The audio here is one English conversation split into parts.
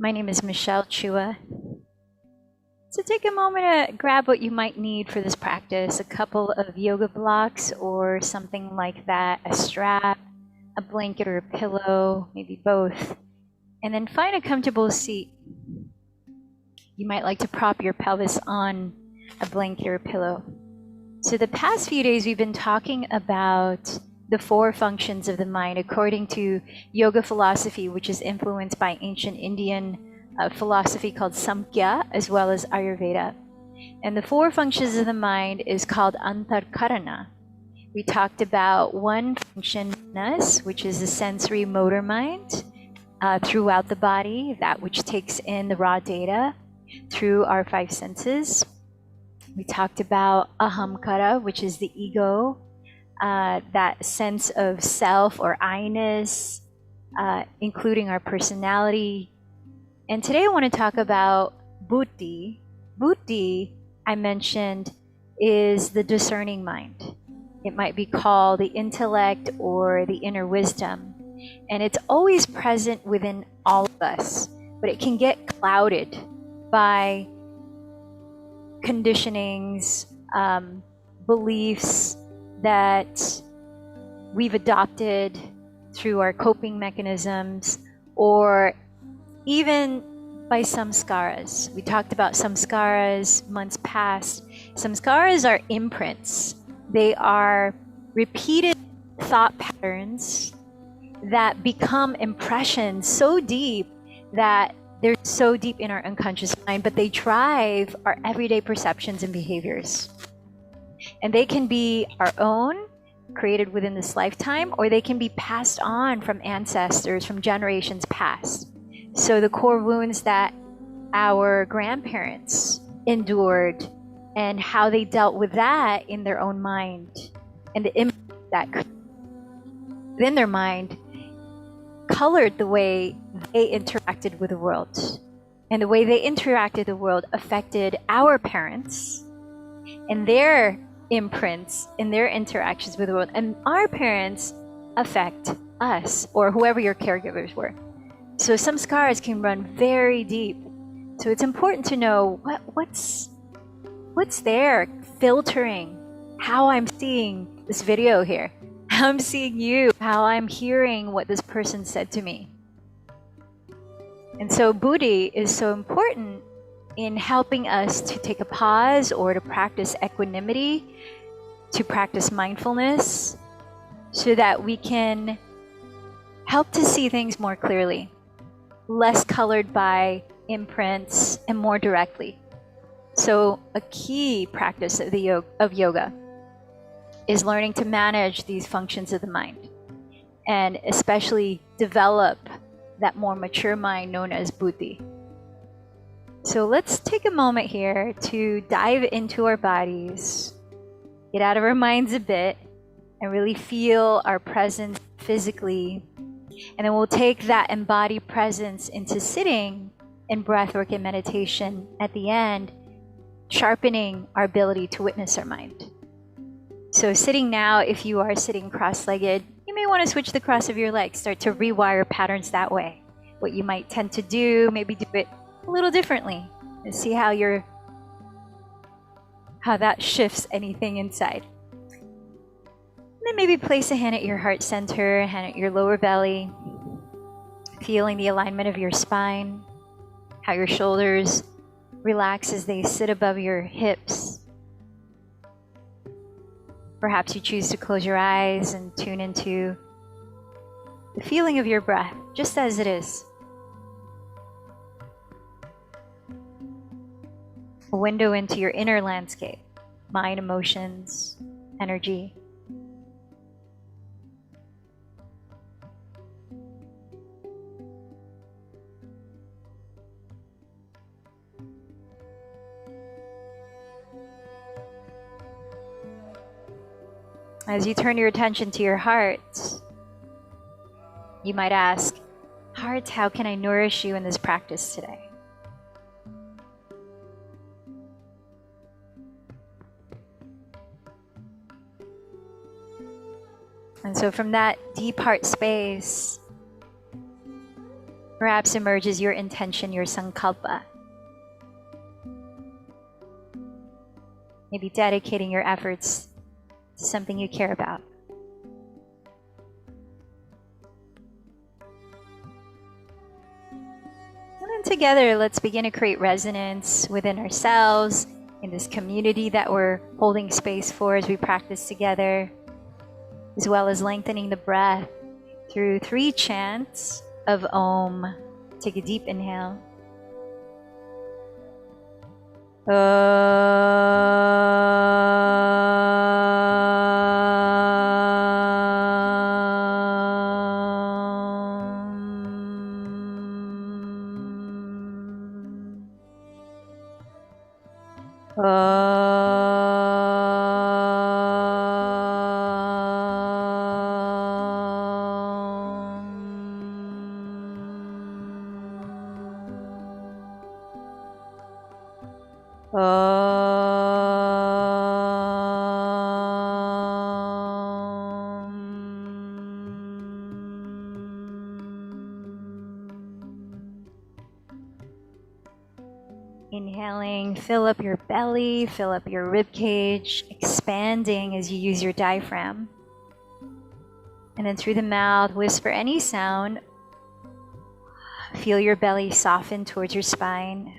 My name is Michelle Chua. So take a moment to grab what you might need for this practice, a couple of yoga blocks or something like that, a strap, a blanket or a pillow, maybe both, and then find a comfortable seat. You might like to prop your pelvis on a blanket or a pillow. So the past few days we've been talking about the four functions of the mind according to yoga philosophy, which is influenced by ancient Indian philosophy called Samkhya, as well as Ayurveda. And the four functions of the mind is called antarkarana. We talked about one function, which is the sensory motor mind throughout the body, that which takes in the raw data through our five senses. We talked about ahamkara, which is the ego, that sense of self or I-ness, including our personality. And today I want to talk about buddhi. Buddhi, I mentioned, is the discerning mind. It might be called the intellect or the inner wisdom. And it's always present within all of us, but it can get clouded by conditionings, beliefs that we've adopted through our coping mechanisms, or even by samskaras. We talked about samskaras months past. Samskaras are imprints. They are repeated thought patterns that become impressions so deep that they're so deep in our unconscious mind, but they drive our everyday perceptions and behaviors. And they can be our own, created within this lifetime, or they can be passed on from ancestors, from generations past. So the core wounds that our grandparents endured and how they dealt with that in their own mind, and the impact that within their mind colored the way they interacted with the world. And the way they interacted with the world affected our parents and their imprints in their interactions with the world. And our parents affect us, or whoever your caregivers were. So some scars can run very deep. So it's important to know what's there filtering how I'm seeing this video here, how I'm seeing you, how I'm hearing what this person said to me. And so buddhi is so important in helping us to take a pause or to practice equanimity, to practice mindfulness, so that we can help to see things more clearly, less colored by imprints and more directly. So a key practice of yoga is learning to manage these functions of the mind, and especially develop that more mature mind known as buddhi. So let's take a moment here to dive into our bodies, get out of our minds a bit, and really feel our presence physically. And then we'll take that embodied presence into sitting and breathwork and meditation at the end, sharpening our ability to witness our mind. So sitting now, if you are sitting cross-legged, you may want to switch the cross of your legs, start to rewire patterns that way. What you might tend to do, maybe do it a little differently, and see how that shifts anything inside. And then maybe place a hand at your heart center, a hand at your lower belly, feeling the alignment of your spine, how your shoulders relax as they sit above your hips. Perhaps you choose to close your eyes and tune into the feeling of your breath, just as it is. A window into your inner landscape, mind, emotions, energy. As you turn your attention to your heart, you might ask, "Heart, how can I nourish you in this practice today?" And so from that deep heart space, perhaps emerges your intention, your sankalpa. Maybe dedicating your efforts to something you care about. And then together, let's begin to create resonance within ourselves, in this community that we're holding space for as we practice together, as well as lengthening the breath through 3 chants of Om. Take a deep inhale. Inhaling, fill up your belly, fill up your rib cage, expanding as you use your diaphragm. And then through the mouth, whisper any sound. Feel your belly soften towards your spine.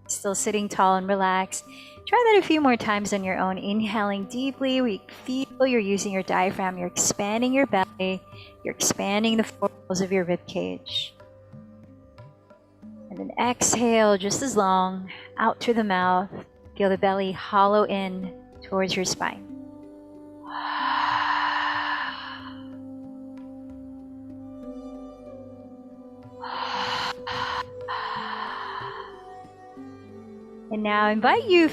Still sitting tall and relaxed. Try that a few more times on your own. Inhaling deeply, we feel you're using your diaphragm, you're expanding your belly, you're expanding the four walls of your rib cage. And then exhale just as long, out through the mouth. Feel the belly hollow in towards your spine. And now I invite you,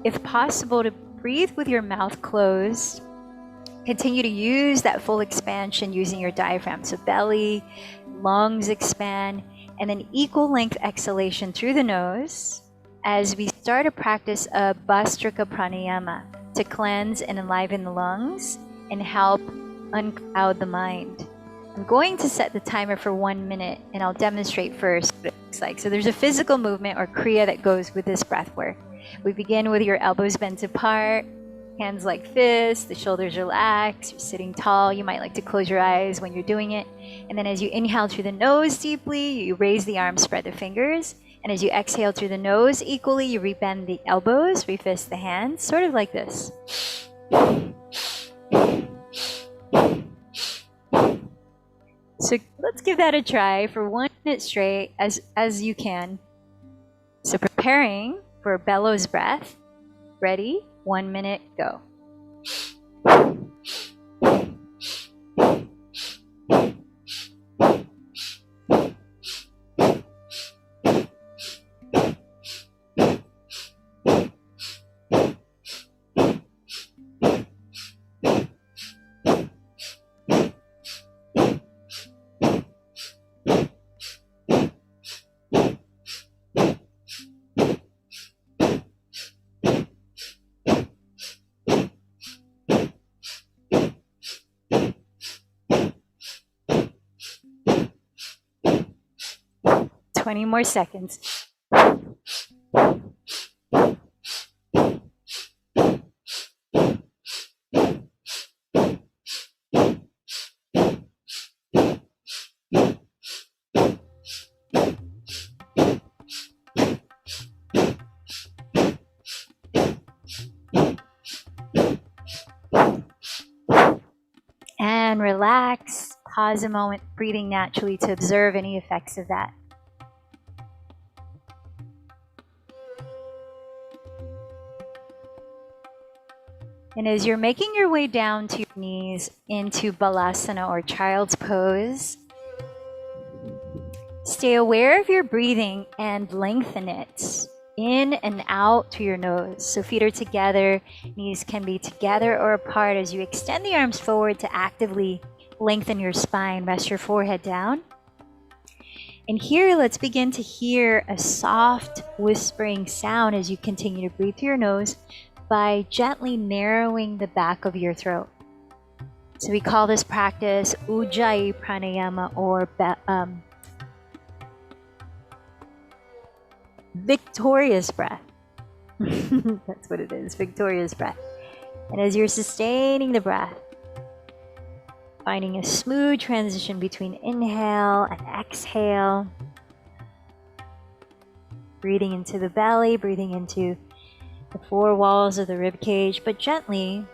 if possible, to breathe with your mouth closed. Continue to use that full expansion using your diaphragm. So belly, lungs expand, and then equal length exhalation through the nose as we start a practice of Bhastrika pranayama to cleanse and enliven the lungs and help uncloud the mind. I'm going to set the timer for 1 minute and I'll demonstrate first what it looks like. So there's a physical movement or kriya that goes with this breath work. We begin with your elbows bent apart, hands like fists, the shoulders relaxed, you're sitting tall. You might like to close your eyes when you're doing it. And then as you inhale through the nose deeply, you raise the arms, spread the fingers. And as you exhale through the nose equally, you rebend the elbows, refist the hands, sort of like this. So let's give that a try for 1 minute straight as you can. So preparing for bellows breath. Ready? 1 minute, go. 20 more seconds. And relax, pause a moment, breathing naturally to observe any effects of that. And as you're making your way down to your knees into balasana or child's pose, stay aware of your breathing and lengthen it in and out through your nose. So feet are together, knees can be together or apart as you extend the arms forward to actively lengthen your spine. Rest your forehead down. And here, let's begin to hear a soft whispering sound as you continue to breathe through your nose by gently narrowing the back of your throat. So we call this practice Ujjayi pranayama or victorious breath. That's what it is, victorious breath. And as you're sustaining the breath, finding a smooth transition between inhale and exhale. Breathing into the belly, breathing into the four walls of the rib cage, but gently.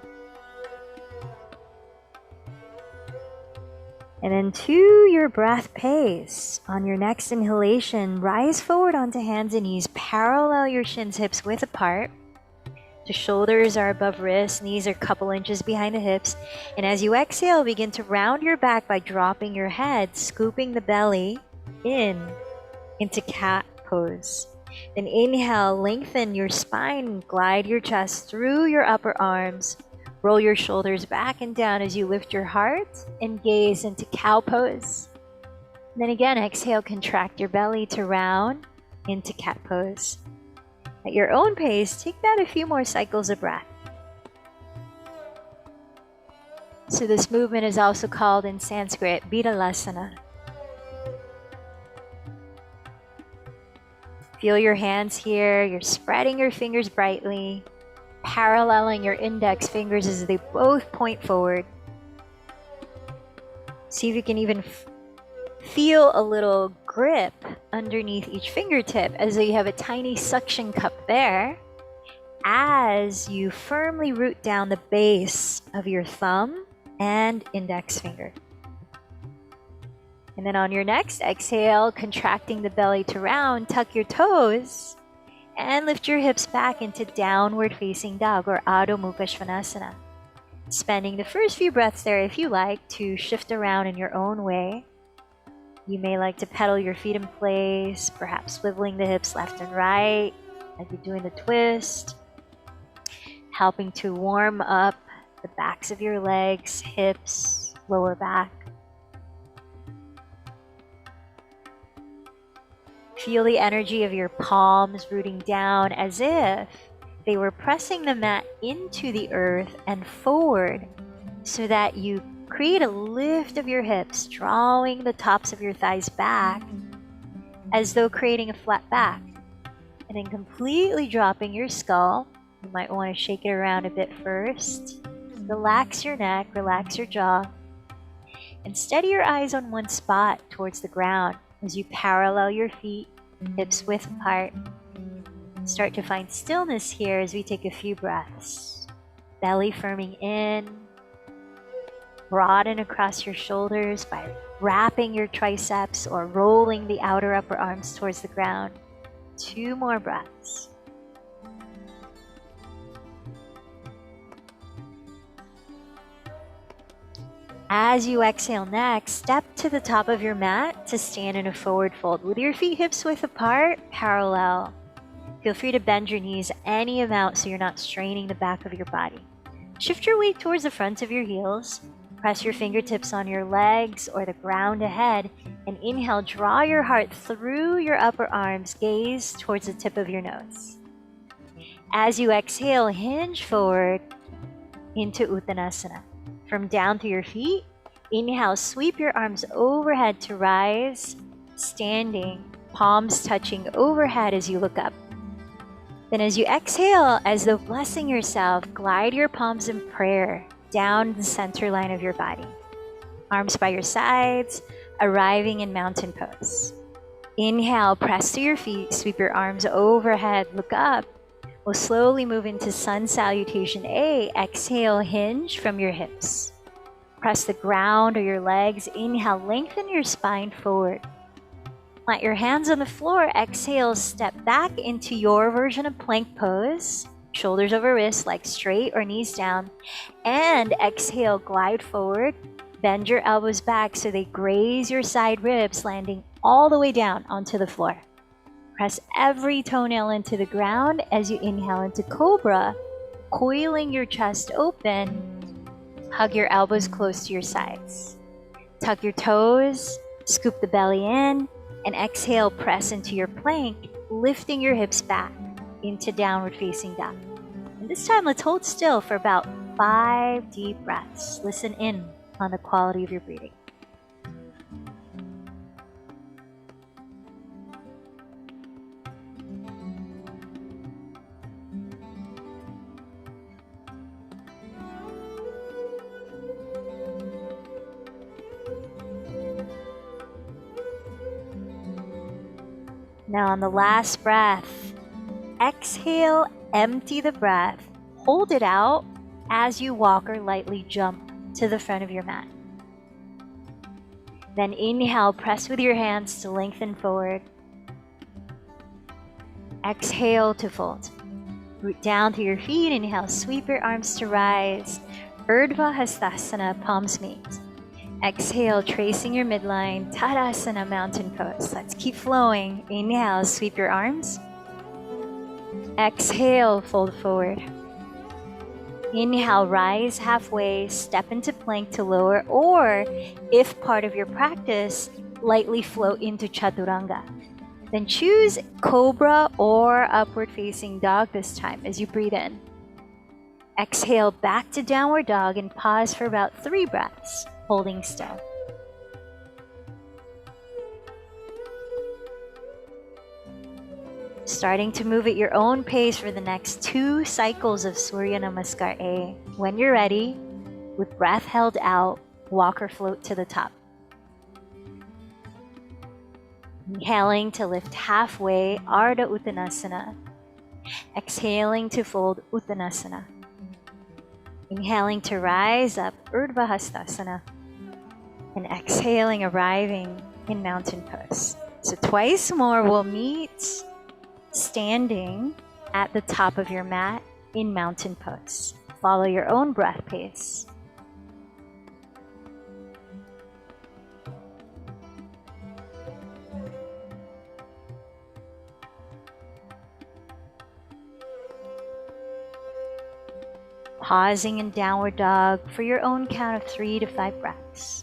And then to your breath pace, on your next inhalation, rise forward onto hands and knees, parallel your shins, hips width apart. The shoulders are above wrists, knees are a couple inches behind the hips. And as you exhale, begin to round your back by dropping your head, scooping the belly into cat pose. Then inhale, lengthen your spine, glide your chest through your upper arms. Roll your shoulders back and down as you lift your heart and gaze into cow pose. And then again, exhale, contract your belly to round into cat pose. At your own pace, take that a few more cycles of breath. So this movement is also called in Sanskrit Vidalasana. Feel your hands here. You're spreading your fingers brightly, paralleling your index fingers as they both point forward. See if you can even feel a little grip underneath each fingertip, as though you have a tiny suction cup there, as you firmly root down the base of your thumb and index finger. And then on your next exhale, contracting the belly to round, tuck your toes and lift your hips back into downward facing dog, or Adho Mukha Svanasana. Spending the first few breaths there, if you like, to shift around in your own way. You may like to pedal your feet in place, perhaps swiveling the hips left and right, like you're doing the twist, helping to warm up the backs of your legs, hips, lower back. Feel the energy of your palms rooting down as if they were pressing the mat into the earth and forward, so that you create a lift of your hips, drawing the tops of your thighs back as though creating a flat back. And then completely dropping your skull. You might want to shake it around a bit first. Relax your neck, relax your jaw, and steady your eyes on one spot towards the ground as you parallel your feet, hips width apart. Start to find stillness here as we take a few breaths. Belly firming in. Broaden across your shoulders by wrapping your triceps or rolling the outer upper arms towards the ground. 2 more breaths. As you exhale next, step to the top of your mat to stand in a forward fold with your feet hips width apart, parallel. Feel free to bend your knees any amount so you're not straining the back of your body. Shift your weight towards the front of your heels. Press your fingertips on your legs or the ground ahead, and inhale, draw your heart through your upper arms, gaze towards the tip of your nose. As you exhale, hinge forward into Uttanasana. From down to your feet, inhale, sweep your arms overhead to rise, standing, palms touching overhead as you look up. Then as you exhale, as though blessing yourself, glide your palms in prayer down the center line of your body. Arms by your sides, arriving in mountain pose. Inhale, press to your feet, sweep your arms overhead, look up. We'll slowly move into sun salutation A. Exhale, hinge from your hips. Press the ground or your legs. Inhale, lengthen your spine forward. Plant your hands on the floor. Exhale, step back into your version of plank pose. Shoulders over wrists, legs straight or knees down. And exhale, glide forward. Bend your elbows back so they graze your side ribs, landing all the way down onto the floor. Press every toenail into the ground as you inhale into Cobra, coiling your chest open. Hug your elbows close to your sides. Tuck your toes, scoop the belly in, and exhale, press into your plank, lifting your hips back into downward facing dog. And this time, let's hold still for about 5 deep breaths. Listen in on the quality of your breathing. Now on the last breath, exhale, empty the breath, hold it out as you walk or lightly jump to the front of your mat. Then inhale, press with your hands to lengthen forward. Exhale to fold. Root down through your feet. Inhale, sweep your arms to rise. Urdhva Hastasana, palms meet. Exhale, tracing your midline, Tadasana, mountain pose. Let's keep flowing. Inhale, sweep your arms. Exhale, fold forward. Inhale, rise halfway, step into plank to lower, or if part of your practice, lightly float into chaturanga. Then choose cobra or upward facing dog this time as you breathe in. Exhale back to downward dog and pause for about 3 breaths, holding still. Starting to move at your own pace for the next 2 cycles of Surya Namaskar A. When you're ready, with breath held out, walk or float to the top. Inhaling to lift halfway, Ardha Uttanasana. Exhaling to fold, Uttanasana. Inhaling to rise up, Urdhva Hastasana. And exhaling, arriving in mountain pose. So twice more, we'll meet standing at the top of your mat in mountain pose. Follow your own breath pace. Pausing in downward dog for your own count of 3 to 5 breaths.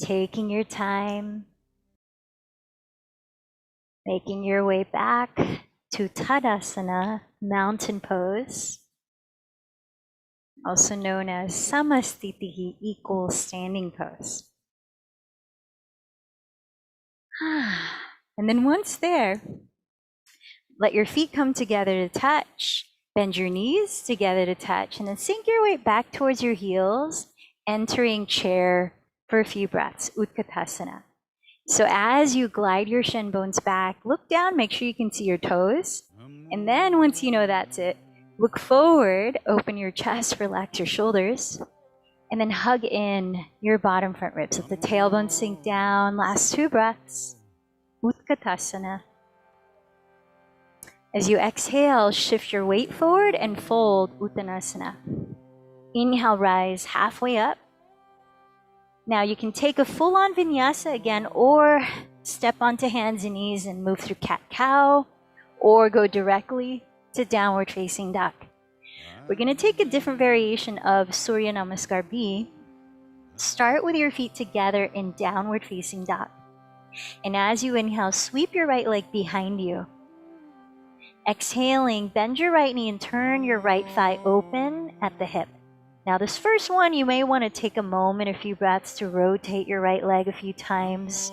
Taking your time, making your way back to Tadasana, mountain pose, also known as Samastitihi, equal standing pose. And then once there, let your feet come together to touch, bend your knees together to touch, and then sink your weight back towards your heels, entering chair for a few breaths, Utkatasana. So as you glide your shin bones back, look down, make sure you can see your toes. And then once you know that's it, look forward, open your chest, relax your shoulders, and then hug in your bottom front ribs. Let the tailbone sink down. Last 2 breaths, Utkatasana. As you exhale, shift your weight forward and fold, Uttanasana. Inhale, rise halfway up. Now you can take a full-on vinyasa again, or step onto hands and knees and move through cat-cow, or go directly to downward facing dog. We're going to take a different variation of Surya Namaskar B. Start with your feet together in downward facing dog. And as you inhale, sweep your right leg behind you. Exhaling, bend your right knee and turn your right thigh open at the hip. Now this first one, you may want to take a moment, a few breaths to rotate your right leg a few times,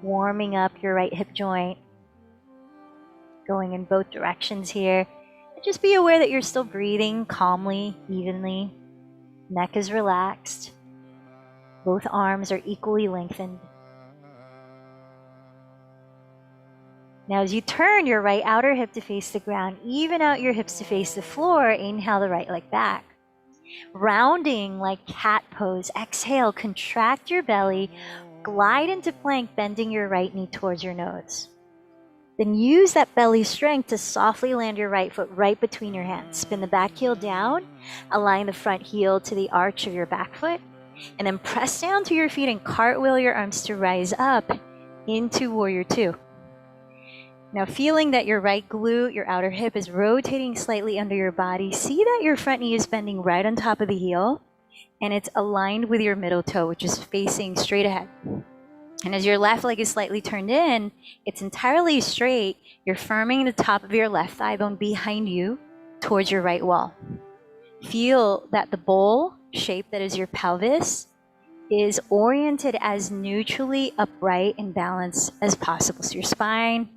warming up your right hip joint, going in both directions here. Just be aware that you're still breathing calmly, evenly. Neck is relaxed. Both arms are equally lengthened. Now as you turn your right outer hip to face the ground, even out your hips to face the floor, inhale the right leg back. Rounding like cat pose, exhale, contract your belly, glide into plank, bending your right knee towards your nose. Then use that belly strength to softly land your right foot right between your hands. Spin the back heel down, align the front heel to the arch of your back foot, and then press down to your feet and cartwheel your arms to rise up into Warrior Two. Now, feeling that your right glute, your outer hip, is rotating slightly under your body, see that your front knee is bending right on top of the heel, and it's aligned with your middle toe, which is facing straight ahead. And as your left leg is slightly turned in, it's entirely straight. You're firming the top of your left thigh bone behind you towards your right wall. Feel that the bowl shape that is your pelvis is oriented as neutrally upright and balanced as possible. So your spine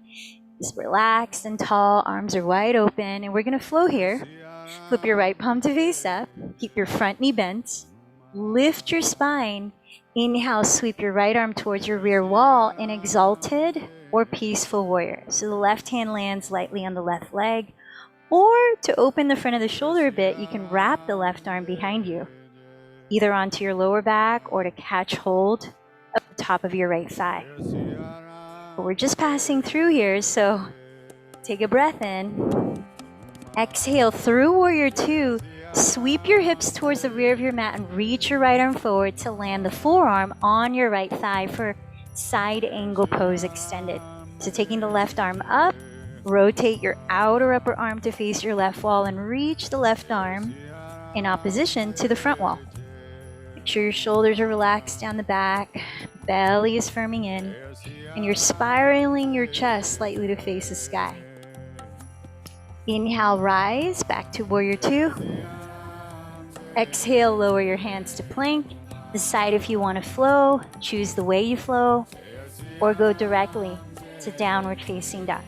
is relaxed and tall, arms are wide open, and we're going to flow here. Flip your right palm to face up, keep your front knee bent, lift your spine. Inhale, sweep your right arm towards your rear wall in exalted or peaceful warrior. So the left hand lands lightly on the left leg, or to open the front of the shoulder a bit, you can wrap the left arm behind you, either onto your lower back or to catch hold of the top of your right thigh. But we're just passing through here, so take a breath in. Exhale through Warrior Two. Sweep your hips towards the rear of your mat and reach your right arm forward to land the forearm on your right thigh for side angle pose extended. So taking the left arm up, rotate your outer upper arm to face your left wall and reach the left arm in opposition to the front wall. Make sure your shoulders are relaxed down the back, belly is firming in, and you're spiraling your chest slightly to face the sky. Inhale, rise back to Warrior Two. Exhale, lower your hands to plank. Decide if you want to flow, choose the way you flow, or go directly to downward facing dog.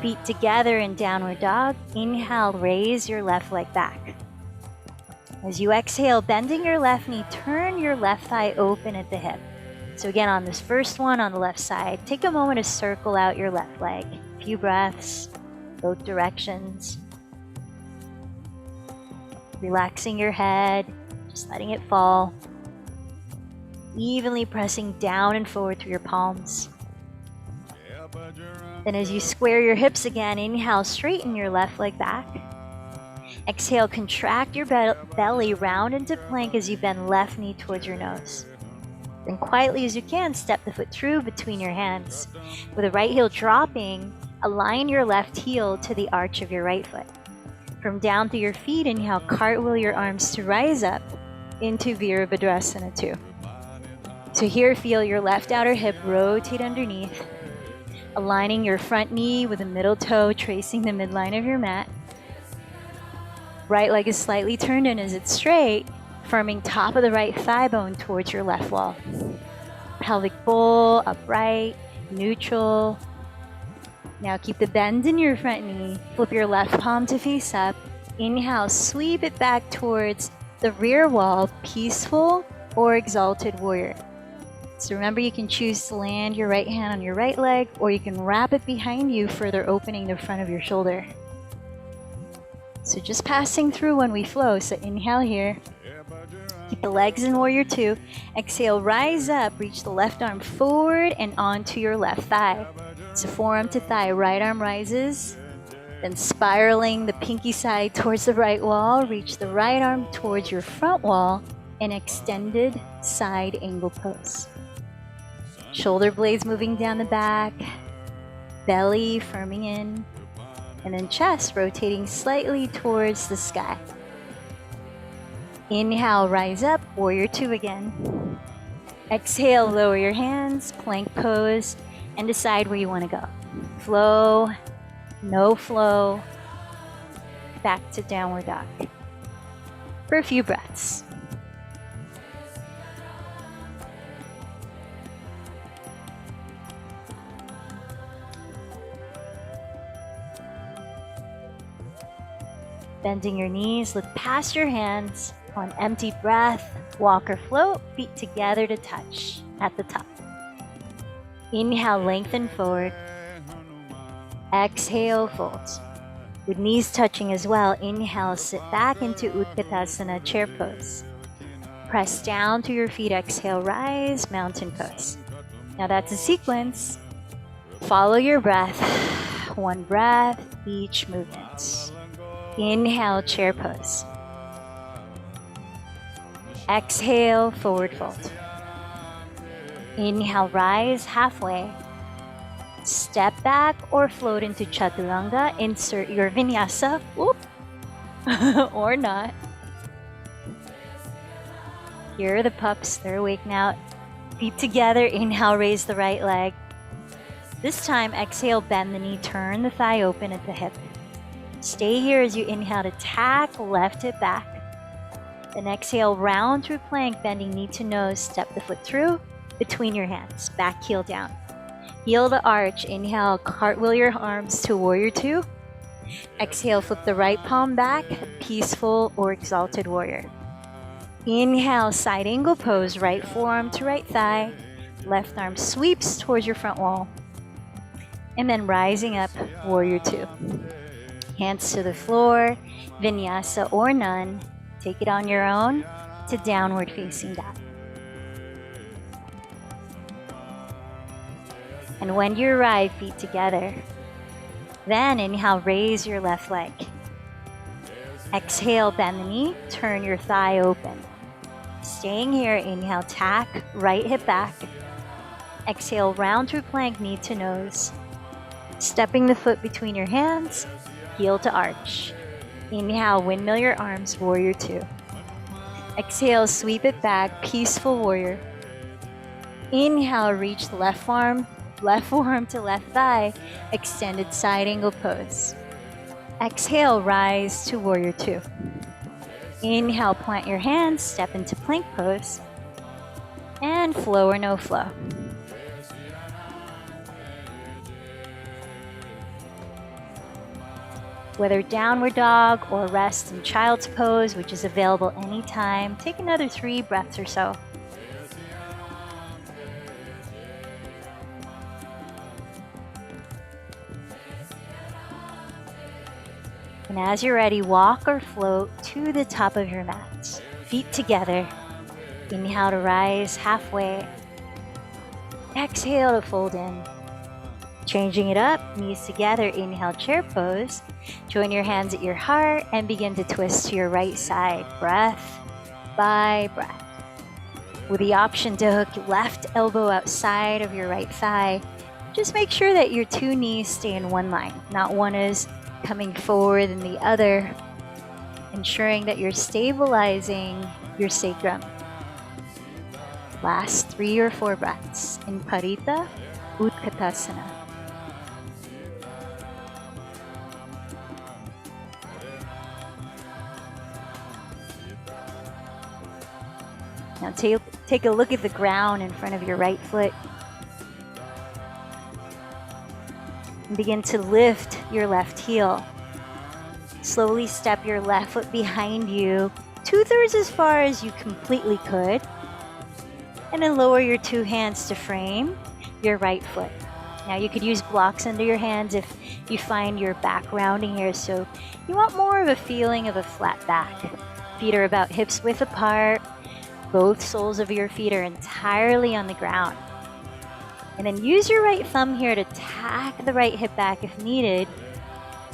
Feet together in downward dog. Inhale, raise your left leg back. As you exhale, bending your left knee, turn your left thigh open at the hip. So again, on this first one on the left side, take a moment to circle out your left leg. A few breaths, both directions. Relaxing your head, just letting it fall. Evenly pressing down and forward through your palms. Then as you square your hips again, inhale, straighten your left leg back. Exhale, contract your belly round into plank as you bend left knee towards your nose. Then quietly as you can, step the foot through between your hands. With the right heel dropping, align your left heel to the arch of your right foot. From down through your feet, inhale, cartwheel your arms to rise up into Virabhadrasana 2. So here, feel your left outer hip rotate underneath, aligning your front knee with the middle toe tracing the midline of your mat. Right leg is slightly turned in as it's straight, firming top of the right thigh bone towards your left wall. Pelvic bowl, upright, neutral. Now keep the bend in your front knee. Flip your left palm to face up. Inhale, sweep it back towards the rear wall, peaceful or exalted warrior. So remember, you can choose to land your right hand on your right leg, or you can wrap it behind you, further opening the front of your shoulder. So just passing through when we flow. So inhale here. Keep the legs in Warrior Two. Exhale, rise up, reach the left arm forward and onto your left thigh. So forearm to thigh, right arm rises. Then spiraling the pinky side towards the right wall, reach the right arm towards your front wall in extended side angle pose. Shoulder blades moving down the back, belly firming in, and then chest rotating slightly towards the sky. Inhale, rise up, Warrior Two again. Exhale, lower your hands, plank pose, and decide where you want to go. Flow, no flow, back to downward dog for a few breaths. Bending your knees, lift past your hands. On empty breath, walk or float, feet together to touch at the top. Inhale, lengthen forward. Exhale, fold. With knees touching as well, inhale, sit back into Utkatasana, chair pose. Press down to your feet. Exhale, rise, mountain pose. Now that's a sequence. Follow your breath. One breath, each movement. Inhale, chair pose. Exhale, forward fold. Inhale, rise halfway. Step back or float into chaturanga. Insert your vinyasa. Whoop. Or not. Here are the pups. They're awake now. Feet together. Inhale, raise the right leg. This time, exhale, bend the knee. Turn the thigh open at the hip. Stay here as you inhale to tack left hip back. Then exhale, round through plank, bending knee to nose. Step the foot through between your hands. Back heel down. Heel to arch. Inhale, cartwheel your arms to warrior two. Exhale, flip the right palm back. Peaceful or exalted warrior. Inhale, side angle pose. Right forearm to right thigh. Left arm sweeps towards your front wall. And then rising up, warrior two. Hands to the floor, vinyasa or none. Take it on your own to downward facing dog. And when you arrive, feet together. Then inhale, raise your left leg. Exhale, bend the knee, turn your thigh open. Staying here, inhale, tack, right hip back. Exhale, round through plank, knee to nose. Stepping the foot between your hands, heel to arch. Inhale, windmill your arms, warrior two. Exhale, sweep it back, peaceful warrior. Inhale, reach the left forearm to left thigh, extended side angle pose. Exhale, rise to warrior two. Inhale, plant your hands, step into plank pose. And flow or no flow. Whether downward dog or rest in child's pose, which is available anytime, take another 3 breaths or so. And as you're ready, walk or float to the top of your mat. Feet together. Inhale to rise halfway. Exhale to fold in. Changing it up, knees together, inhale, chair pose. Join your hands at your heart and begin to twist to your right side, breath by breath. With the option to hook your left elbow outside of your right thigh, just make sure that your 2 knees stay in one line. Not one is coming forward and the other, ensuring that you're stabilizing your sacrum. Last 3 or 4 breaths in Parita Utkatasana. Now take a look at the ground in front of your right foot. And begin to lift your left heel. Slowly step your left foot behind you, 2/3 as far as you completely could. And then lower your 2 hands to frame your right foot. Now you could use blocks under your hands if you find your back rounding here, so you want more of a feeling of a flat back. Feet are about hips width apart. Both soles of your feet are entirely on the ground. And then use your right thumb here to tack the right hip back if needed.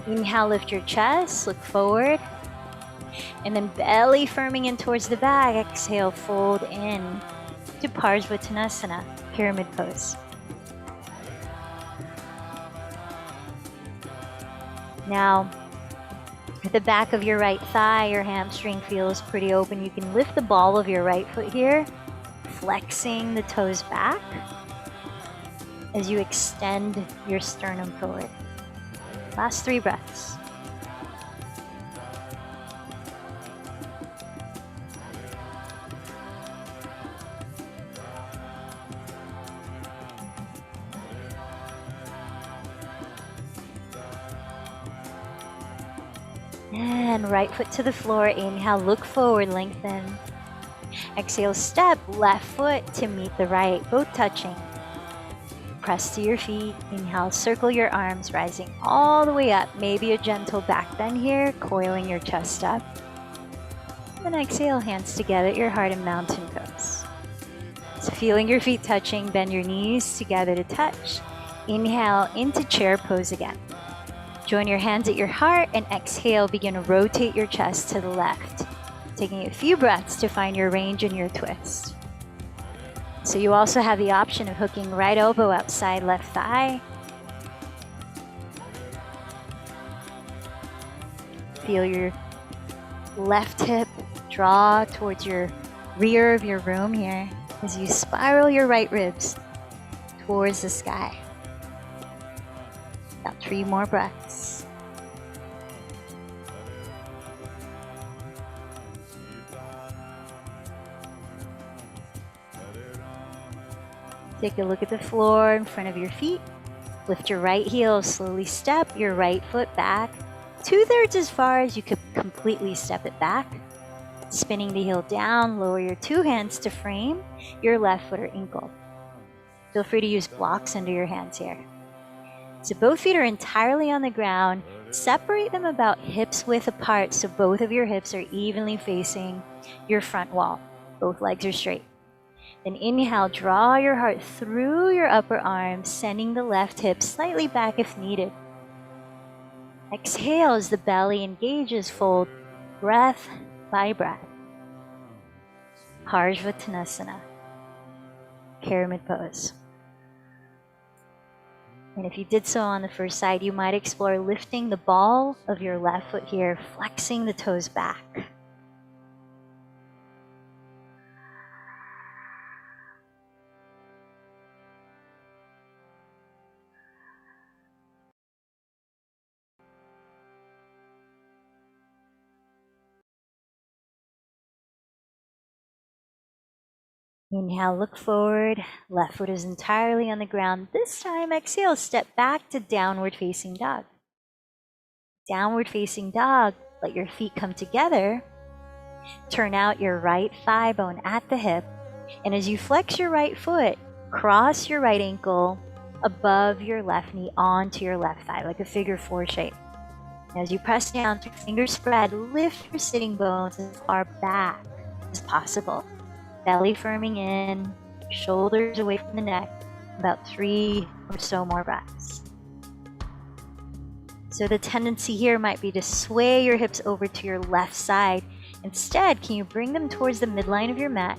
Inhale, lift your chest, look forward. And then belly firming in towards the back. Exhale, fold in to Parsvottanasana, pyramid pose. Now, at the back of your right thigh, your hamstring feels pretty open. You can lift the ball of your right foot here, flexing the toes back as you extend your sternum forward. Last 3 breaths. And right foot to the floor. Inhale, look forward, lengthen. Exhale, step left foot to meet the right, both touching. Press to your feet. Inhale, circle your arms, rising all the way up. Maybe a gentle back bend here, coiling your chest up. Then exhale, hands together at your heart and mountain pose. So feeling your feet touching, bend your knees together to touch. Inhale into chair pose again. Join your hands at your heart and exhale, begin to rotate your chest to the left. Taking a few breaths to find your range and your twist. So you also have the option of hooking right elbow outside left thigh. Feel your left hip draw towards your rear of your room here as you spiral your right ribs towards the sky. About 3 more breaths. Take a look at the floor in front of your feet. Lift your right heel, slowly step your right foot back, 2/3 as far as you could completely step it back. Spinning the heel down, lower your 2 hands to frame your left foot or ankle. Feel free to use blocks under your hands here. So both feet are entirely on the ground. Separate them about hips width apart so both of your hips are evenly facing your front wall. Both legs are straight. Then inhale, draw your heart through your upper arm, sending the left hip slightly back if needed. Exhale as the belly engages, fold breath by breath. Parsvottanasana, pyramid pose. And if you did so on the first side, you might explore lifting the ball of your left foot here, flexing the toes back. Inhale, look forward. Left foot is entirely on the ground. This time, exhale, step back to downward facing dog. Downward facing dog, let your feet come together. Turn out your right thigh bone at the hip. And as you flex your right foot, cross your right ankle above your left knee onto your left thigh, like a figure 4 shape. As you press down, through fingers spread, lift your sitting bones as far back as possible. Belly firming in, shoulders away from the neck, about 3 or so more breaths. So the tendency here might be to sway your hips over to your left side. Instead, can you bring them towards the midline of your mat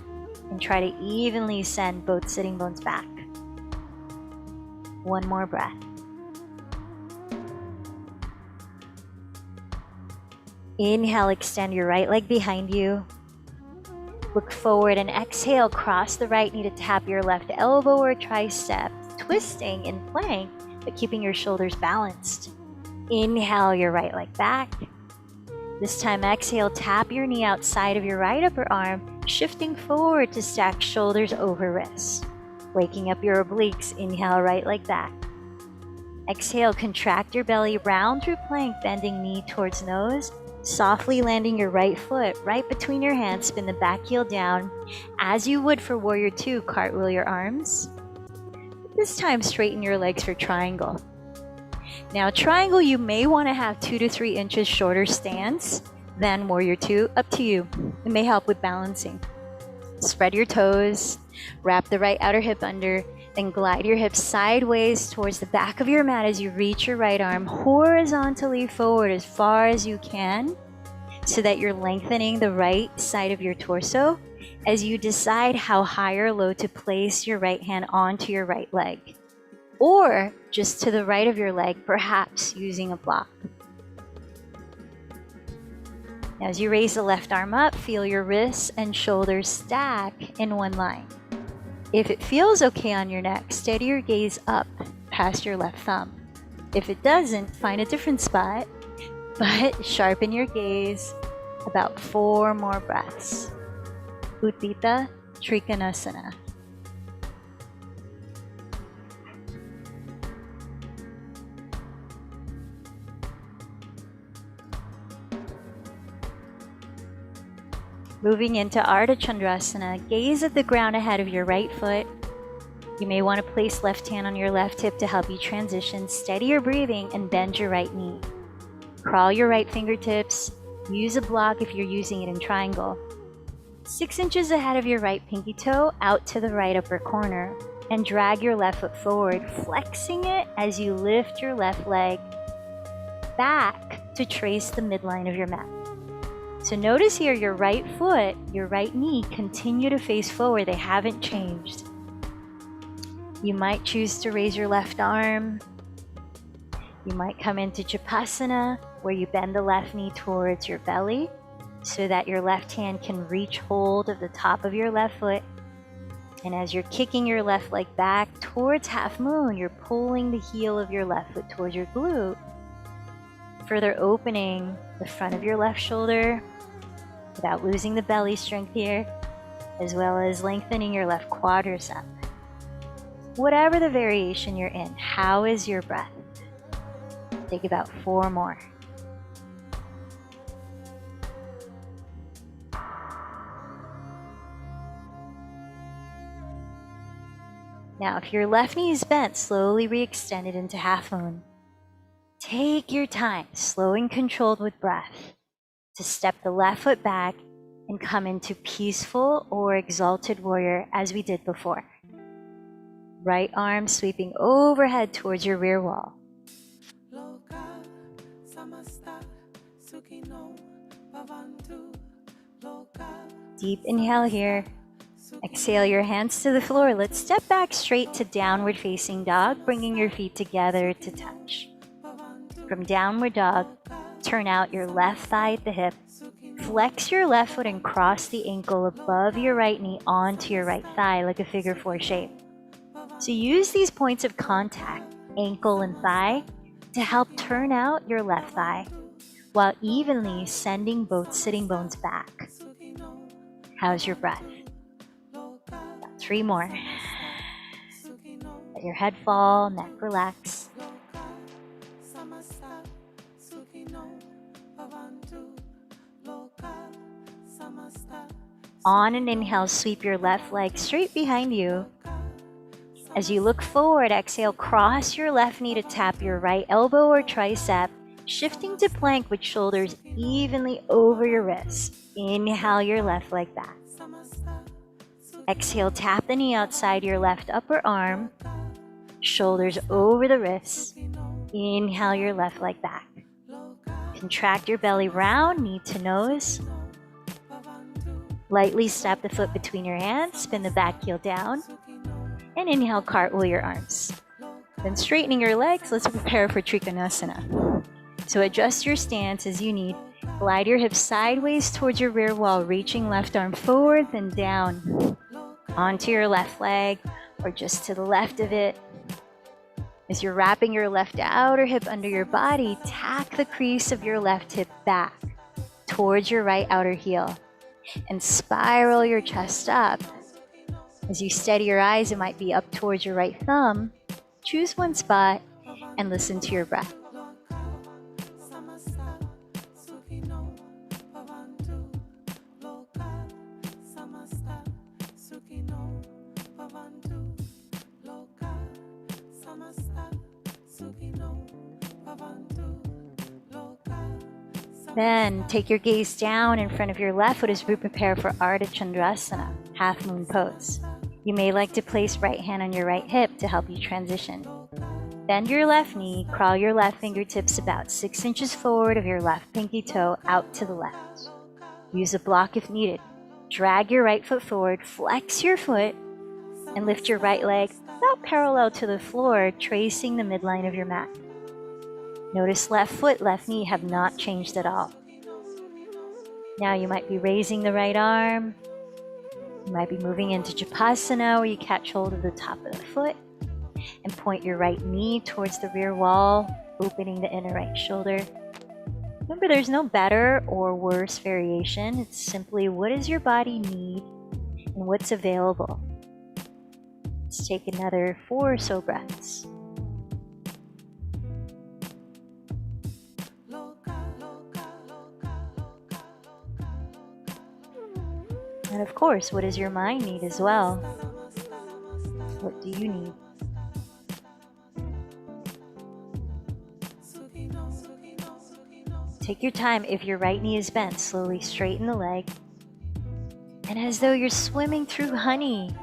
and try to evenly send both sitting bones back. 1 more breath. Inhale, extend your right leg behind you. Look forward and exhale, cross the right knee to tap your left elbow or tricep, twisting in plank, but keeping your shoulders balanced. Inhale your right leg back. This time exhale, tap your knee outside of your right upper arm, shifting forward to stack shoulders over wrists. Waking up your obliques, inhale right leg back. Exhale, contract your belly, round through plank, bending knee towards nose. Softly landing your right foot right between your hands, spin the back heel down. As you would for Warrior 2, cartwheel your arms. This time straighten your legs for triangle. Now triangle, you may want to have 2 to 3 inches shorter stance than Warrior 2, up to you. It may help with balancing. Spread your toes, wrap the right outer hip under, then glide your hips sideways towards the back of your mat as you reach your right arm horizontally forward as far as you can, so that you're lengthening the right side of your torso as you decide how high or low to place your right hand onto your right leg, or just to the right of your leg, perhaps using a block. As you raise the left arm up, feel your wrists and shoulders stack in one line. If it feels okay on your neck, steady your gaze up past your left thumb. If it doesn't, find a different spot, but sharpen your gaze. About 4 more breaths. Utthita Trikonasana. Moving into Ardha Chandrasana, gaze at the ground ahead of your right foot. You may want to place left hand on your left hip to help you transition. Steady your breathing and bend your right knee. Crawl your right fingertips Use a block if you're using it in triangle. 6 inches ahead of your right pinky toe, out to the right upper corner, and drag your left foot forward, flexing it as you lift your left leg back to trace the midline of your mat. So notice here your right foot, your right knee continue to face forward. They haven't changed. You might choose to raise your left arm. You might come into Japasana, where you bend the left knee towards your belly so that your left hand can reach hold of the top of your left foot. And as you're kicking your left leg back towards half moon, you're pulling the heel of your left foot towards your glute, further opening the front of your left shoulder without losing the belly strength here, as well as lengthening your left quadricep. Whatever the variation you're in, how is your breath? Take about 4 more. Now, if your left knee is bent, slowly re-extend it into half moon. Take your time, slow and controlled with breath, to step the left foot back and come into peaceful or exalted warrior as we did before. Right arm sweeping overhead towards your rear wall. Deep inhale here. Exhale your hands to the floor. Let's step back straight to downward facing dog, bringing your feet together to touch. From downward dog, turn out your left thigh at the hip. Flex your left foot and cross the ankle above your right knee onto your right thigh like a figure 4 shape. So use these points of contact, ankle and thigh, to help turn out your left thigh while evenly sending both sitting bones back. How's your breath? About 3 more. Let your head fall, neck relax. On an inhale, sweep your left leg straight behind you. As you look forward, exhale, cross your left knee to tap your right elbow or tricep, shifting to plank with shoulders evenly over your wrists. Inhale your left leg back. Exhale, tap the knee outside your left upper arm, shoulders over the wrists. Inhale your left leg back. Contract your belly round, knee to nose. Lightly step the foot between your hands, spin the back heel down, and inhale, cartwheel your arms. Then straightening your legs, let's prepare for Trikonasana. So adjust your stance as you need. Glide your hips sideways towards your rear wall, reaching left arm forward, then down. Onto your left leg, or just to the left of it. As you're wrapping your left outer hip under your body, tack the crease of your left hip back towards your right outer heel. And spiral your chest up. As you steady your eyes, it might be up towards your right thumb. Choose one spot and listen to your breath. Then take your gaze down in front of your left foot as we prepare for Ardha Chandrasana, half moon pose. You may like to place right hand on your right hip to help you transition. Bend your left knee, crawl your left fingertips about 6 inches forward of your left pinky toe out to the left. Use a block if needed. Drag your right foot forward, flex your foot, and lift your right leg about parallel to the floor, tracing the midline of your mat. Notice left foot, left knee have not changed at all. Now you might be raising the right arm. You might be moving into Japasana, where you catch hold of the top of the foot and point your right knee towards the rear wall, opening the inner right shoulder. Remember, there's no better or worse variation. It's simply what does your body need and what's available. Let's take another 4 or so breaths. And of course, what does your mind need as well? What do you need? Take your time. If your right knee is bent, slowly straighten the leg. And as though you're swimming through honey,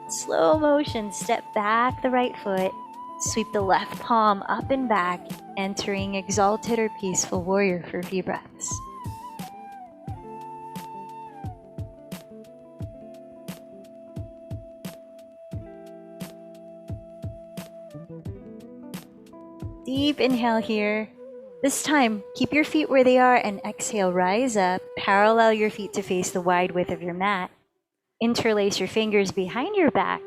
slow motion, step back the right foot, sweep the left palm up and back, entering exalted or peaceful warrior for a few breaths. Deep inhale here. This time, keep your feet where they are and exhale, rise up, parallel your feet to face the wide width of your mat. Interlace your fingers behind your back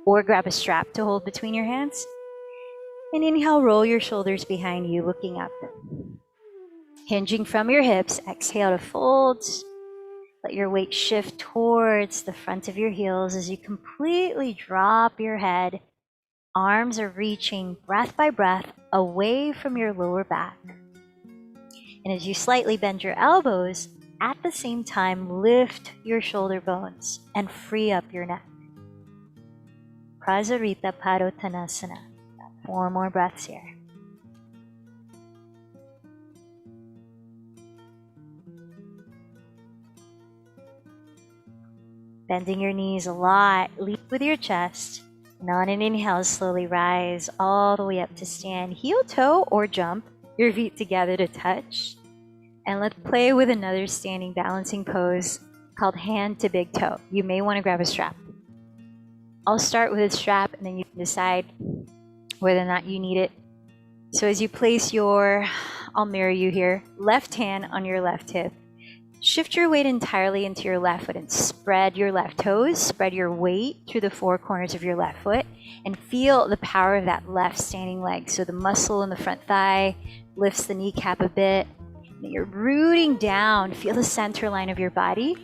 or grab a strap to hold between your hands. And inhale, roll your shoulders behind you, looking up. Hinging from your hips, exhale to fold. Let your weight shift towards the front of your heels as you completely drop your head. Arms are reaching breath by breath away from your lower back. And as you slightly bend your elbows, at the same time, lift your shoulder bones and free up your neck. Prasarita Padottanasana. 4 more breaths here. Bending your knees a lot, lead with your chest. And on an inhale, slowly rise all the way up to stand. Heel toe or jump your feet together to touch. And let's play with another standing balancing pose called hand to big toe. You may want to grab a strap. I'll start with a strap and then you can decide whether or not you need it. So as you place I'll mirror you here, left hand on your left hip. Shift your weight entirely into your left foot and spread your left toes, spread your weight through the 4 corners of your left foot and feel the power of that left standing leg. So the muscle in the front thigh lifts the kneecap a bit. And you're rooting down, feel the center line of your body.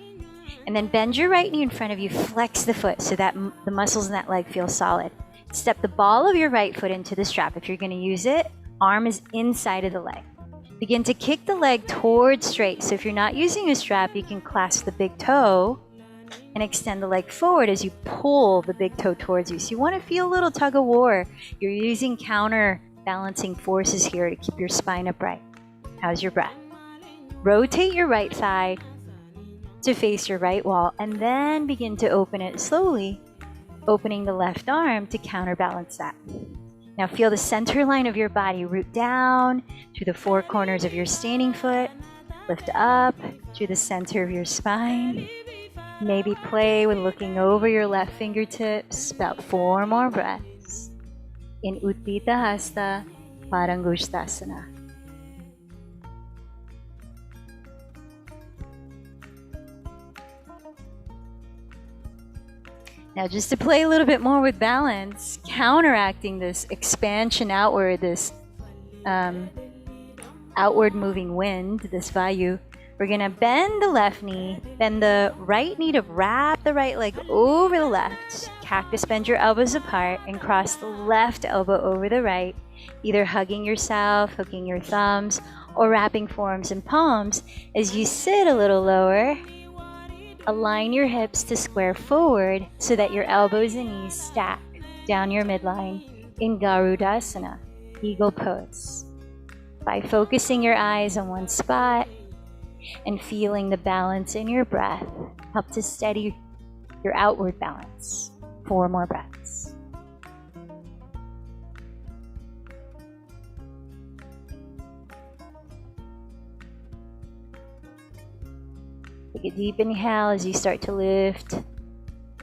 And then bend your right knee in front of you, flex the foot so that the muscles in that leg feel solid. Step the ball of your right foot into the strap. If you're going to use it, arm is inside of the leg. Begin to kick the leg towards straight. So if you're not using a strap, you can clasp the big toe and extend the leg forward as you pull the big toe towards you. So you want to feel a little tug of war. You're using counterbalancing forces here to keep your spine upright. How's your breath? Rotate your right thigh to face your right wall and then begin to open it slowly, opening the left arm to counterbalance that. Now feel the center line of your body root down through the 4 corners of your standing foot, lift up through the center of your spine. Maybe play with looking over your left fingertips, about 4 more breaths. In Utthita Hasta Parangushtasana. Now just to play a little bit more with balance, counteracting this expansion outward, this outward moving wind, this vayu, we're gonna bend the left knee, bend the right knee to wrap the right leg over the left, cactus bend your elbows apart and cross the left elbow over the right, either hugging yourself, hooking your thumbs, or wrapping forearms and palms. As you sit a little lower, align your hips to square forward so that your elbows and knees stack down your midline in Garudasana, eagle pose. By focusing your eyes on one spot and feeling the balance in your breath, help to steady your outward balance. 4 more breaths. Take a deep inhale as you start to lift,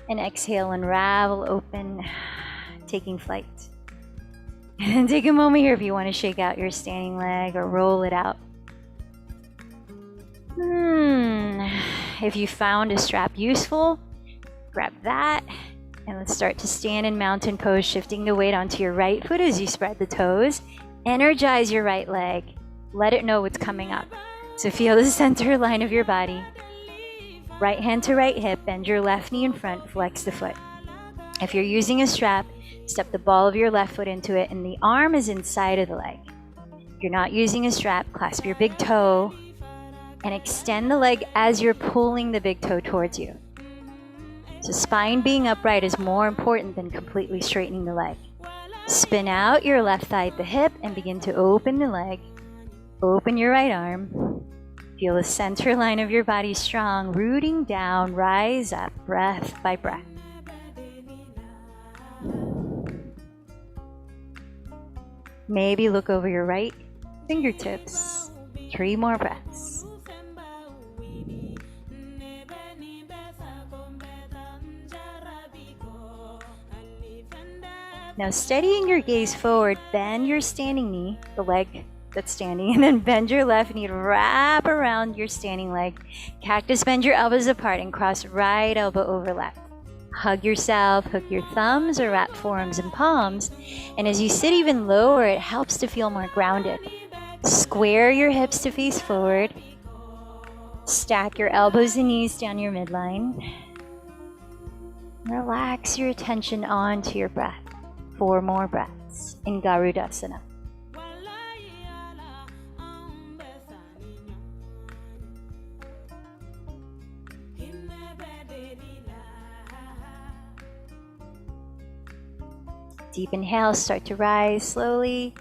and exhale, unravel, open, taking flight. And then take a moment here if you want to shake out your standing leg or roll it out. If you found a strap useful, grab that, and let's start to stand in mountain pose, shifting the weight onto your right foot as you spread the toes. Energize your right leg. Let it know what's coming up. So feel the center line of your body. Right hand to right hip, bend your left knee in front, flex the foot. If you're using a strap, step the ball of your left foot into it and the arm is inside of the leg. If you're not using a strap, clasp your big toe and extend the leg as you're pulling the big toe towards you. So spine being upright is more important than completely straightening the leg. Spin out your left thigh at the hip and begin to open the leg. Open your right arm. Feel the center line of your body strong, rooting down, rise up, breath by breath. Maybe look over your right fingertips. 3 more breaths. Now steadying your gaze forward, bend your standing knee, the leg that's standing, and then bend your left knee to wrap around your standing leg. Cactus, bend your elbows apart and cross right elbow over left. Hug yourself, hook your thumbs or wrap forearms and palms. And as you sit even lower, it helps to feel more grounded. Square your hips to face forward. Stack your elbows and knees down your midline. Relax your attention onto your breath. 4 more breaths in Garudasana. Deep inhale, start to rise slowly.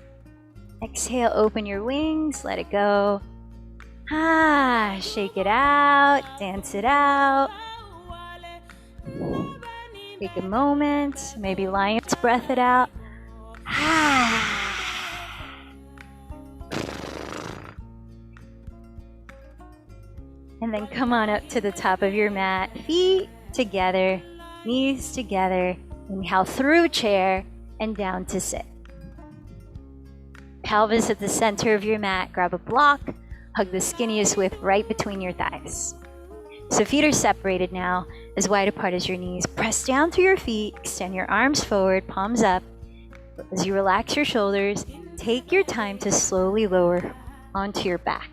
Exhale, open your wings, let it go. Shake it out, dance it out. Take a moment, maybe lion's breath it out. And then come on up to the top of your mat, feet together, knees together. Inhale through chair and down to sit. Pelvis at the center of your mat, grab a block, hug the skinniest width right between your thighs. So feet are separated now, as wide apart as your knees. Press down through your feet, extend your arms forward, palms up. As you relax your shoulders, take your time to slowly lower onto your back.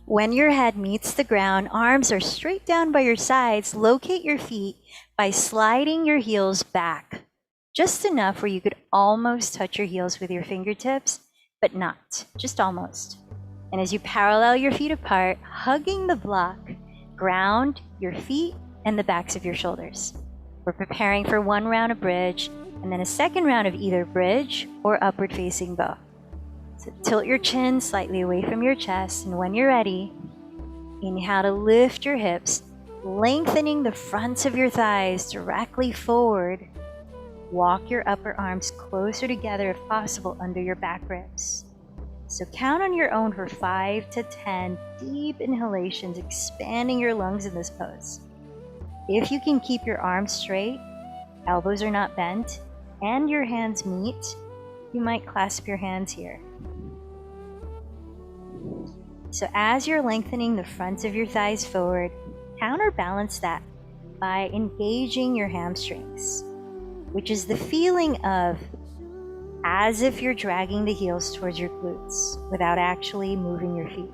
When your head meets the ground, arms are straight down by your sides. Locate your feet by sliding your heels back. Just enough where you could almost touch your heels with your fingertips, but not, just almost. And as you parallel your feet apart, hugging the block, ground your feet and the backs of your shoulders. We're preparing for 1 round of bridge and then a 2nd round of either bridge or upward facing bow. So tilt your chin slightly away from your chest, and when you're ready, inhale to lift your hips, lengthening the fronts of your thighs directly forward. Walk your upper arms closer together if possible under your back ribs. So count on your own for 5 to 10 deep inhalations, expanding your lungs in this pose. If you can keep your arms straight, elbows are not bent, and your hands meet, you might clasp your hands here. So as you're lengthening the fronts of your thighs forward, counterbalance that by engaging your hamstrings, which is the feeling of as if you're dragging the heels towards your glutes without actually moving your feet.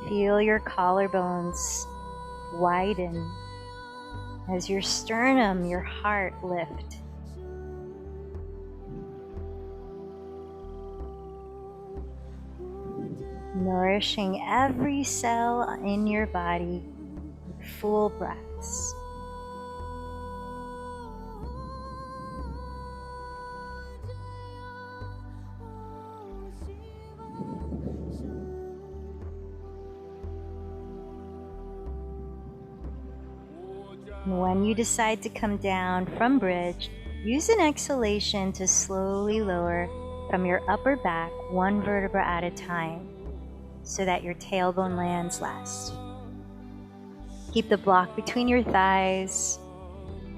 Feel your collarbones widen as your sternum, your heart lift. Nourishing every cell in your body with full breaths. And when you decide to come down from bridge, use an exhalation to slowly lower from your upper back 1 vertebra at a time so that your tailbone lands last. Keep the block between your thighs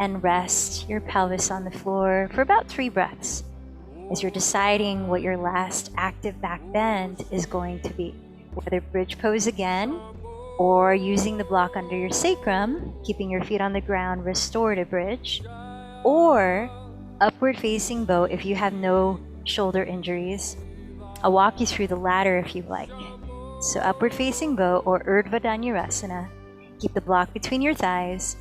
and rest your pelvis on the floor for about 3 breaths as you're deciding what your last active back bend is going to be. Whether bridge pose again, or using the block under your sacrum, keeping your feet on the ground, restorative bridge, or upward facing bow if you have no shoulder injuries. I'll walk you through the latter if you'd like. So upward facing bow or Urdhva Dhanurasana. Keep the block between your thighs.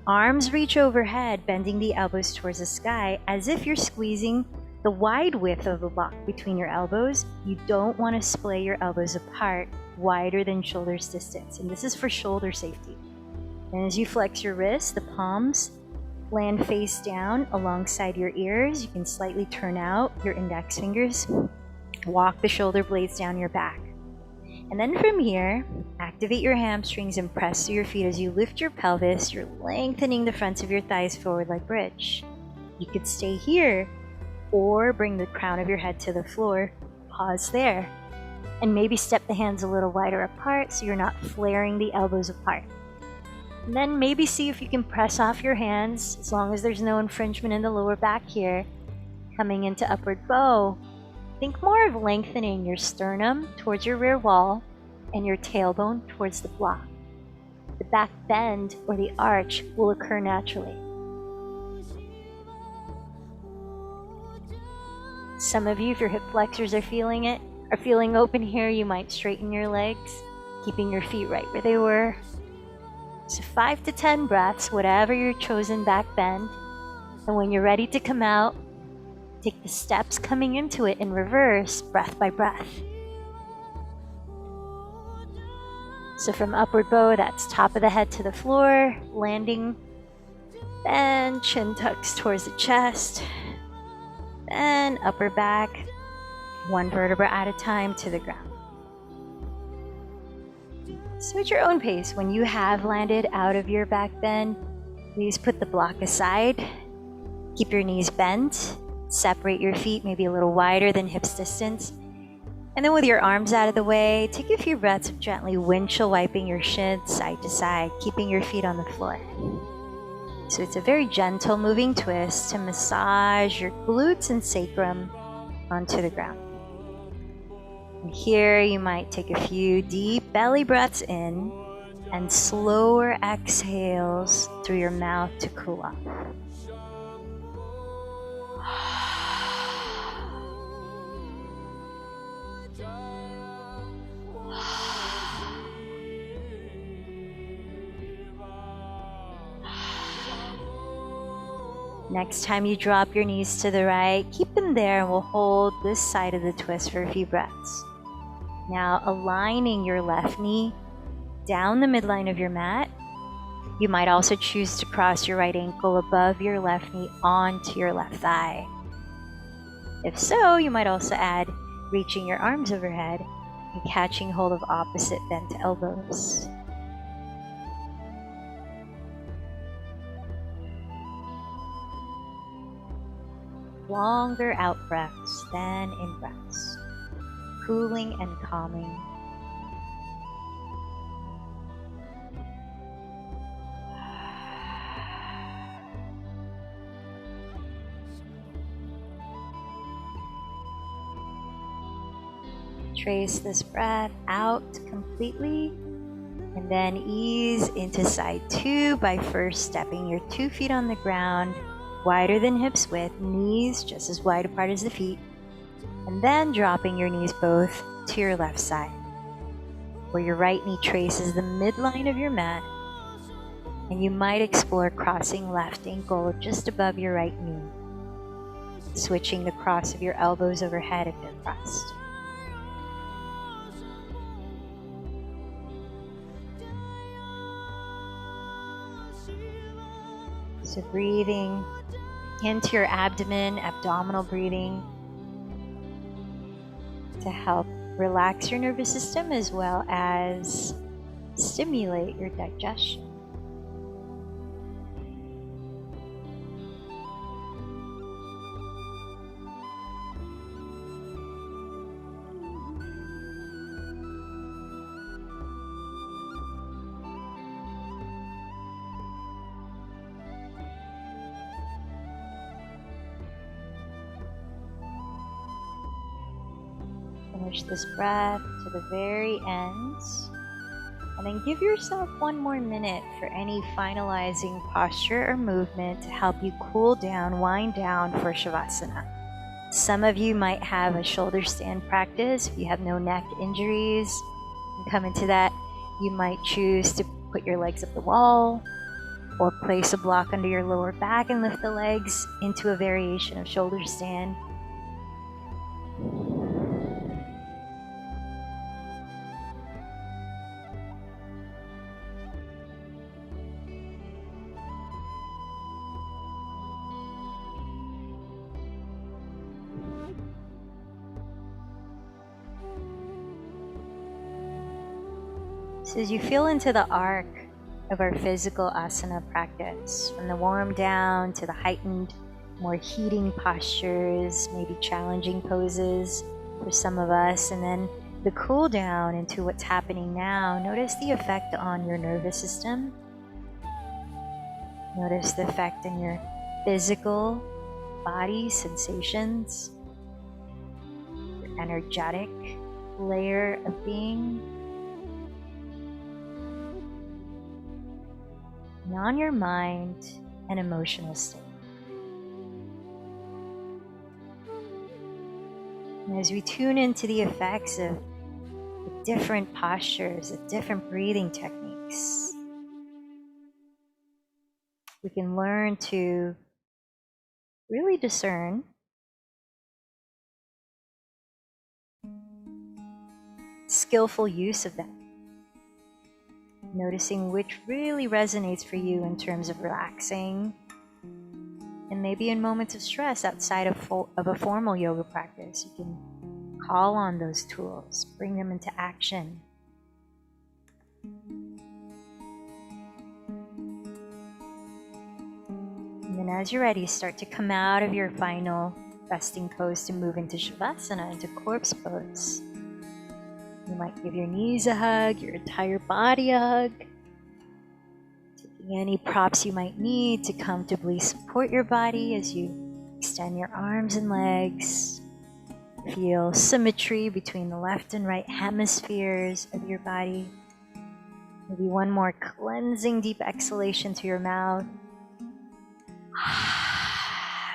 Arms reach overhead, bending the elbows towards the sky as if you're squeezing the wide width of the block between your elbows. You don't want to splay your elbows apart wider than shoulders distance, and this is for shoulder safety. And as you flex your wrists, the palms land face down alongside your ears. You can slightly turn out your index fingers, walk the shoulder blades down your back. And then from here, activate your hamstrings and press through your feet. As you lift your pelvis, you're lengthening the fronts of your thighs forward like bridge. You could stay here or bring the crown of your head to the floor. Pause there. And maybe step the hands a little wider apart so you're not flaring the elbows apart. And then maybe see if you can press off your hands, as long as there's no infringement in the lower back here. Coming into upward bow, think more of lengthening your sternum towards your rear wall and your tailbone towards the block. The back bend or the arch will occur naturally. Some of you, if your hip flexors are feeling open here, you might straighten your legs, keeping your feet right where they were. So 5 to 10 breaths, whatever your chosen back bend. And when you're ready to come out, take the steps coming into it in reverse, breath by breath. So from upward bow, that's top of the head to the floor, landing, then chin tucks towards the chest, then upper back, one vertebra at a time to the ground. So at your own pace, when you have landed out of your back bend, please put the block aside. Keep your knees bent. Separate your feet maybe a little wider than hips distance. And then with your arms out of the way, take a few breaths of gently windshield wiping your shins side to side, keeping your feet on the floor. So it's a very gentle moving twist to massage your glutes and sacrum onto the ground. And here you might take a few deep belly breaths in and slower exhales through your mouth to cool off. Next time you drop your knees to the right, keep them there and we'll hold this side of the twist for a few breaths. Now aligning your left knee down the midline of your mat. You might also choose to cross your right ankle above your left knee onto your left thigh. If so, you might also add reaching your arms overhead and catching hold of opposite bent elbows. Longer out breaths than in breaths, cooling and calming. Trace this breath out completely and then ease into side 2 by first stepping your 2 feet on the ground, wider than hips width, knees just as wide apart as the feet, and then dropping your knees both to your left side, where your right knee traces the midline of your mat, and you might explore crossing left ankle just above your right knee, switching the cross of your elbows overhead if they're crossed. So breathing into your abdomen, abdominal breathing, to help relax your nervous system as well as stimulate your digestion. Finish this breath to the very end, and then give yourself one more minute for any finalizing posture or movement to help you cool down, wind down for Shavasana. Some of you might have a shoulder stand practice. If you have no neck injuries, and come into that, you might choose to put your legs up the wall or place a block under your lower back and lift the legs into a variation of shoulder stand. So as you feel into the arc of our physical asana practice, from the warm down to the heightened, more heating postures, maybe challenging poses for some of us, and then the cool down into what's happening now, notice the effect on your nervous system. Notice the effect in your physical body sensations, your energetic layer of being, and on your mind and emotional state. And as we tune into the effects of the different postures, the different breathing techniques, we can learn to really discern skillful use of them. Noticing which really resonates for you in terms of relaxing, and maybe in moments of stress outside of a formal yoga practice, you can call on those tools, bring them into action. And then as you're ready, start to come out of your final resting pose to move into Shavasana, into corpse pose. You might give your knees a hug, your entire body a hug. Taking any props you might need to comfortably support your body as you extend your arms and legs. Feel symmetry between the left and right hemispheres of your body. Maybe one more cleansing deep exhalation to your mouth.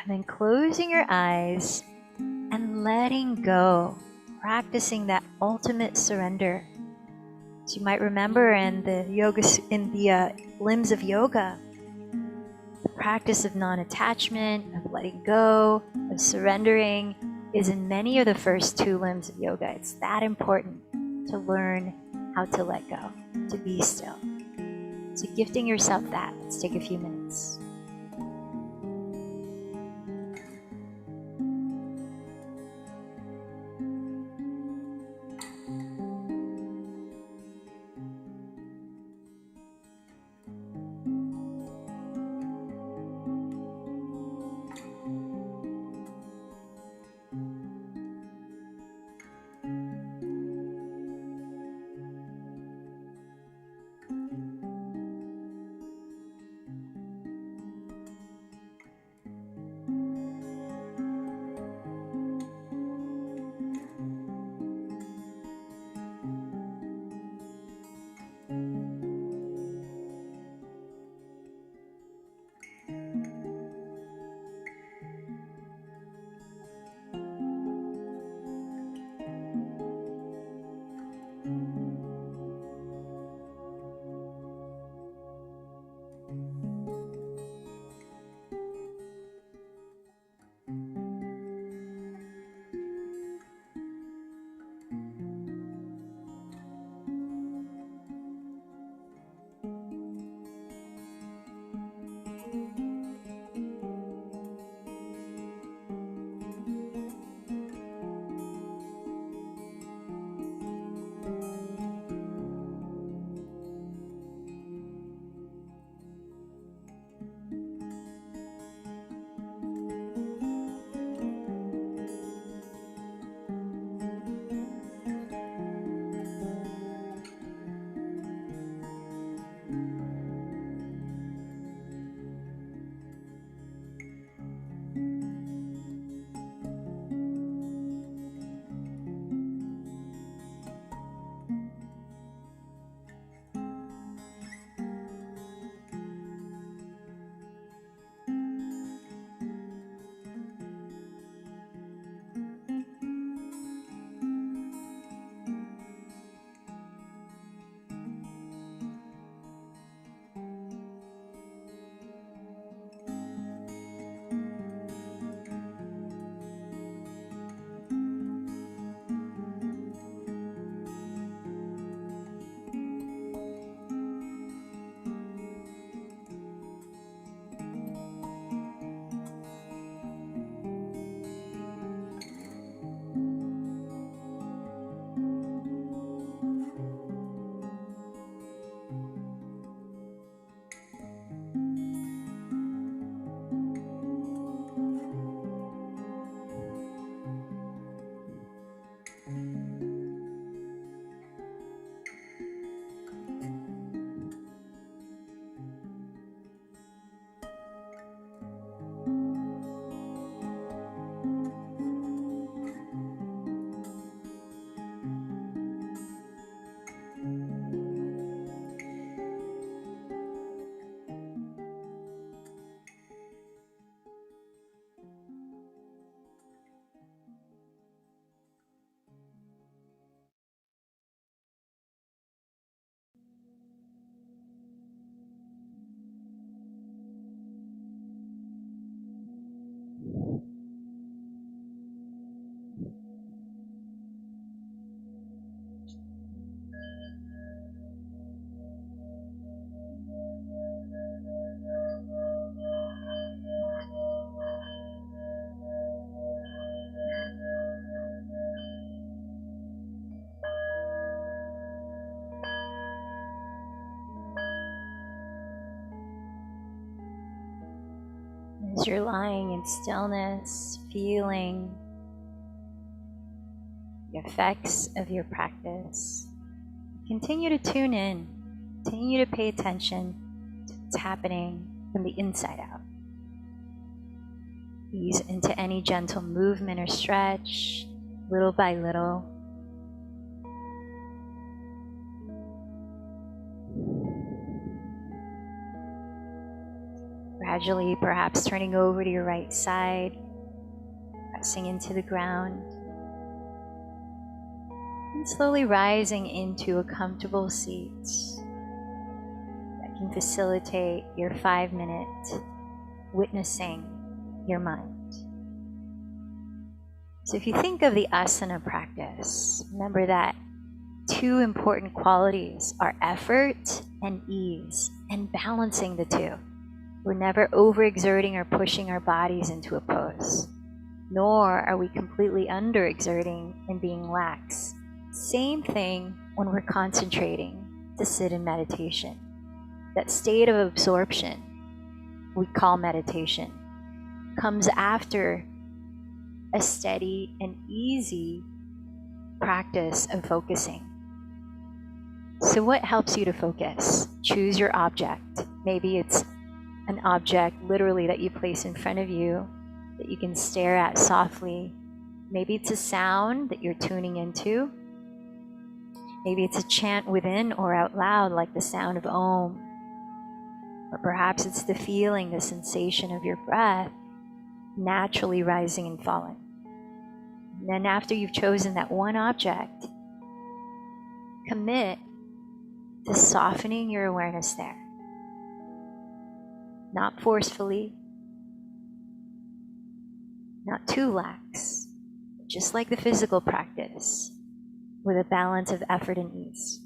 And then closing your eyes and letting go. Practicing that ultimate surrender. As you might remember in the limbs of yoga, the practice of non-attachment, of letting go, of surrendering is in many of the first two limbs of yoga. It's that important to learn how to let go, to be still. So gifting yourself that. Let's take a few minutes. As you're lying in stillness, feeling the effects of your practice, continue to tune in, continue to pay attention to what's happening from the inside out. Ease into any gentle movement or stretch, little by little. Gradually, perhaps turning over to your right side, pressing into the ground, and slowly rising into a comfortable seat that can facilitate your 5-minute witnessing your mind. So if you think of the asana practice, remember that 2 important qualities are effort and ease, and balancing the 2. We're never overexerting or pushing our bodies into a pose, nor are we completely underexerting and being lax. Same thing when we're concentrating to sit in meditation. That state of absorption we call meditation comes after a steady and easy practice of focusing. So what helps you to focus? Choose your object. Maybe it's an object literally that you place in front of you that you can stare at softly. Maybe it's a sound that you're tuning into. Maybe it's a chant within or out loud, like the sound of Om. Or perhaps it's the feeling, the sensation of your breath naturally rising and falling. And then after you've chosen that one object, commit to softening your awareness there. Not forcefully, not too lax, just like the physical practice, with a balance of effort and ease.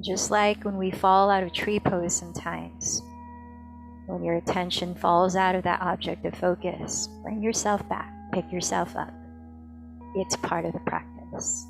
Just like when we fall out of tree pose sometimes, when your attention falls out of that object of focus, bring yourself back, pick yourself up. It's part of the practice.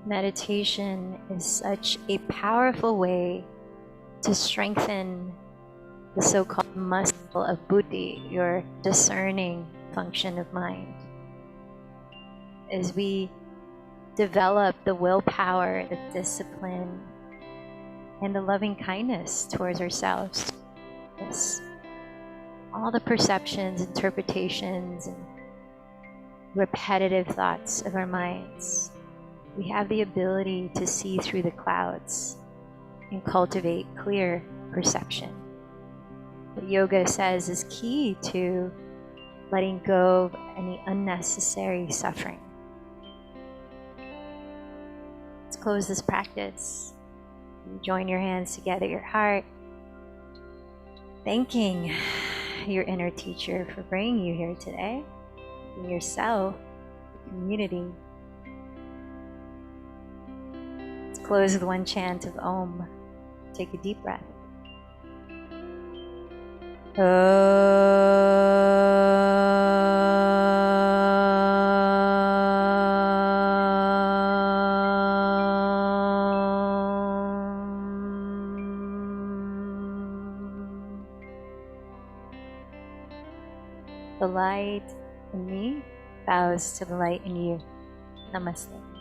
Meditation is such a powerful way to strengthen the so-called muscle of buddhi, your discerning function of mind. As we develop the willpower, the discipline, and the loving kindness towards ourselves. Yes. All the perceptions, interpretations, and repetitive thoughts of our minds, we have the ability to see through the clouds and cultivate clear perception. What yoga says is key to letting go of any unnecessary suffering. Let's close this practice. Join your hands together, your heart, thanking your inner teacher for bringing you here today, and yourself, the community. Let's close with one chant of Om. Take a deep breath. The light in me bows to the light in you. Namaste.